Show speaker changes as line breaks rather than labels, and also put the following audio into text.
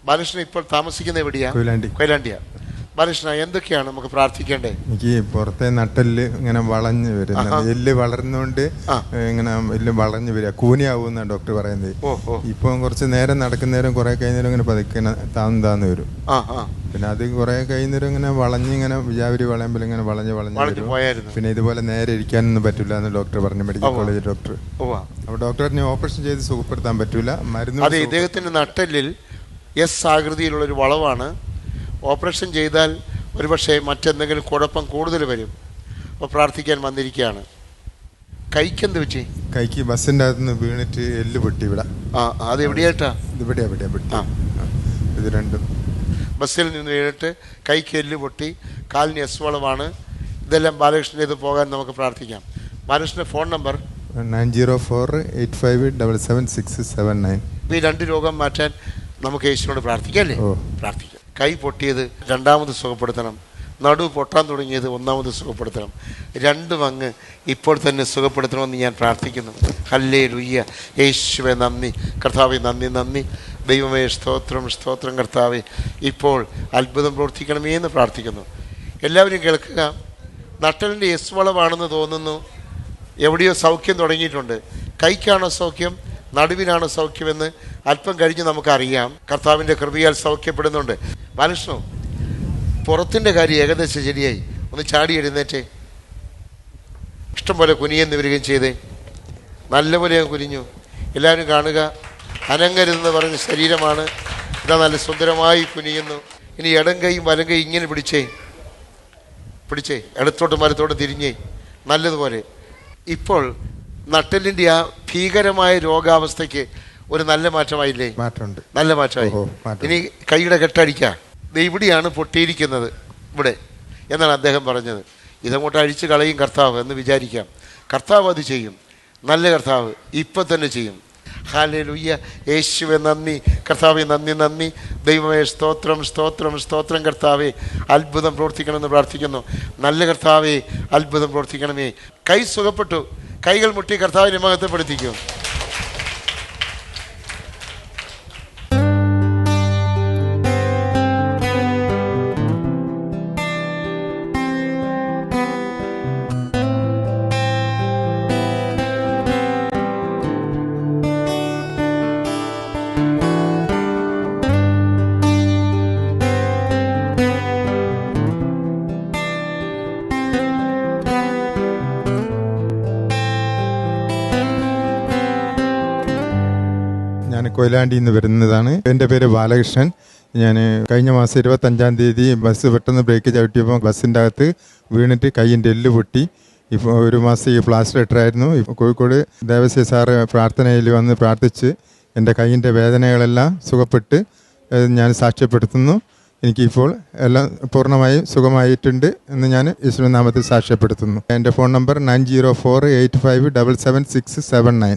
ബാലകൃഷ്ണൻ ഇപ്പോൾ താമസിക്കുന്ന എവിടെയാ? കൊയിലാണ്ടിയാ. ബാലകൃഷ്ണ, എന്തൊക്കെയാണ് നമുക്ക് പ്രാർത്ഥിക്കേണ്ടേ?
എനിക്ക് പുറത്തെ നട്ടെല്ല് ഇങ്ങനെ വളഞ്ഞു വരുന്നു, എല്ല് വളർന്നുകൊണ്ട് ഇങ്ങനെ എല്ല് വളഞ്ഞു വരിക, കൂനിയാവുന്ന ഡോക്ടർ പറയുന്നത്. ഇപ്പം കുറച്ച് നേരം നടക്കുന്നേരം കുറെ കഴിഞ്ഞേരം ഇങ്ങനെ പതുക്കെ താന്ന് വരും. പിന്നെ അത് കുറെ കഴിയുന്നേരം ഇങ്ങനെ വളഞ്ഞിങ്ങനെ വിജാവരി വളയുമ്പോൾ ഇങ്ങനെ വളഞ്ഞു വരും. പിന്നെ ഇതുപോലെ നേരെ ഇരിക്കാനൊന്നും പറ്റില്ല എന്ന് ഡോക്ടർ പറഞ്ഞു, മെഡിക്കൽ കോളേജ് ഡോക്ടർ. അപ്പോൾ ഡോക്ടറിനെ ഓപ്പറേഷൻ ചെയ്ത് സുഖപ്പെടുത്താൻ പറ്റൂല, മരുന്ന്.
അതെ, ഇദ്ദേഹത്തിന്റെ നട്ടെല്ലിൽ എസ് ആകൃതിയിലുള്ളൊരു വളവാണ്. ഓപ്പറേഷൻ ചെയ്താൽ ഒരുപക്ഷെ മറ്റെന്തെങ്കിലും കുഴപ്പം കൂടുതൽ വരും. അപ്പോൾ പ്രാർത്ഥിക്കാൻ വന്നിരിക്കുകയാണ്. കൈക്കെന്ത് വെച്ച്?
കൈക്ക് ബസ്സിൻ്റെ അകത്ത് നിന്ന് വീണിട്ട് എല്ല് പൊട്ടി ഇവിടെ.
അത് എവിടെയായിട്ടാ?
ഇവിടെ ഇത് രണ്ടും
ബസ്സിൽ നിന്ന് വീണിട്ട് കൈക്ക് എല്ല് പൊട്ടി, കാലിന് എസ് വളവാണ്. ഇതെല്ലാം ബാലകൃഷ്ണൻ്റെ ഇത് പോകാൻ നമുക്ക് പ്രാർത്ഥിക്കാം. ബാലകൃഷ്ണൻ്റെ ഫോൺ നമ്പർ
9048577679.
ഈ രണ്ട് രോഗം മാറ്റാൻ നമുക്ക് യേശുവിനോട് പ്രാർത്ഥിക്കാം അല്ലേ? പ്രാർത്ഥിക്കാം. കൈ പൊട്ടിയത് രണ്ടാമത് സുഖപ്പെടുത്തണം, നടു പൊട്ടാൻ തുടങ്ങിയത് ഒന്നാമത് സുഖപ്പെടുത്തണം. രണ്ടും അങ്ങ് ഇപ്പോൾ തന്നെ സുഖപ്പെടുത്തണമെന്ന് ഞാൻ പ്രാർത്ഥിക്കുന്നു. ഹല്ലേലൂയ. യേശുവേ നന്ദി, കർത്താവേ നന്ദി. ദൈവമേ സ്തോത്രം കർത്താവേ, ഇപ്പോൾ അത്ഭുതം പ്രവർത്തിക്കണമേ എന്ന് പ്രാർത്ഥിക്കുന്നു. എല്ലാവരും കേൾക്കുക. നട്ടലിൻ്റെ എസ് വളവാണെന്ന് തോന്നുന്നു. എവിടെയോ സൗഖ്യം തുടങ്ങിയിട്ടുണ്ട്. കൈക്കാണോ സൗഖ്യം, നടുവിനാണോ സൗഖ്യമെന്ന് അല്പം കഴിഞ്ഞ് നമുക്കറിയാം. കർത്താവിൻ്റെ കൃപയാൽ സൗഖ്യപ്പെടുന്നുണ്ട്. ബാലകൃഷ്ണൻ, പുറത്തിൻ്റെ കാര്യം ഏകദേശം ശരിയായി. ഒന്ന് ചാടി എഴുന്നേറ്റേ. ഇഷ്ടം പോലെ കുനിയെന്ന് വരികയും ചെയ്തേ. നല്ലപോലെ ഞാൻ കുനിഞ്ഞു. എല്ലാവരും കാണുക. അനങ്ങരുതെന്ന് പറഞ്ഞ ശരീരമാണ്. ഇതാ നല്ല സുന്ദരമായി കുനിയുന്നു. ഇനി ഇടം കൈയും വലം കൈ ഇങ്ങനെ പിടിച്ചേ. ഇടത്തോട്ടും വലത്തോട്ടും തിരിഞ്ഞേ നല്ലതുപോലെ. ഇപ്പോൾ നട്ടെല്ലിൻ്റെ ആ ഭീകരമായ രോഗാവസ്ഥയ്ക്ക് ഒരു നല്ല മാറ്റമായില്ലേ?
മാറ്റമുണ്ട്,
നല്ല മാറ്റമായി. ഇനി കൈയുടെ കെട്ടടിക്കാം. ഇവിടെയാണ് പൊട്ടിയിരിക്കുന്നത്, ഇവിടെ എന്നാണ് അദ്ദേഹം പറഞ്ഞത്. ഇതങ്ങോട്ട് അഴിച്ച് കളയും കർത്താവ് എന്ന് വിചാരിക്കാം. കർത്താവ് അത് ചെയ്യും. നല്ല കർത്താവ് ഇപ്പം തന്നെ ചെയ്യും. ഹല്ലേലൂയ. യേശുവേ നന്ദി, കർത്താവേ നന്ദി. ദൈവമേ സ്തോത്രം കർത്താവേ, അത്ഭുതം പ്രവർത്തിക്കണമെന്ന് പ്രാർത്ഥിക്കുന്നു. നല്ല കർത്താവേ, അത്ഭുതം പ്രവർത്തിക്കണമേ. കൈ സുഖപ്പെട്ടു. കൈകൾ മുട്ടി കർത്താവിനെ മഹത്വപ്പെടുത്തിക്കും.
ഞാൻ കൊയിലാണ്ടിയിൽ നിന്ന് വരുന്നതാണ്. എൻ്റെ പേര് ബാലകൃഷ്ണൻ. ഞാൻ കഴിഞ്ഞ മാസം 25-ാം തീയതി ബസ് പെട്ടെന്ന് ബ്രേക്ക് ചവിട്ടിയപ്പോൾ ബസ്സിൻ്റെ അകത്ത് വീണിട്ട് കൈയിൻ്റെ എല്ല് പൊട്ടി. ഇപ്പോൾ ഒരു മാസം ഈ പ്ലാസ്റ്റർ ഇട്ടായിരുന്നു. കോഴിക്കോട് ദേവസ്യ സാറ് പ്രാർത്ഥനയിൽ വന്ന് പ്രാർത്ഥിച്ച് എൻ്റെ കൈയിൻ്റെ വേദനകളെല്ലാം സുഖപ്പെട്ട് ഞാൻ സാക്ഷ്യപ്പെടുത്തുന്നു. എനിക്കിപ്പോൾ എല്ലാം പൂർണ്ണമായും സുഖമായിട്ടുണ്ട് എന്ന് ഞാൻ യേശുവിന്റെ നാമത്തിൽ സാക്ഷ്യപ്പെടുത്തുന്നു. എൻ്റെ ഫോൺ നമ്പർ 9048577679.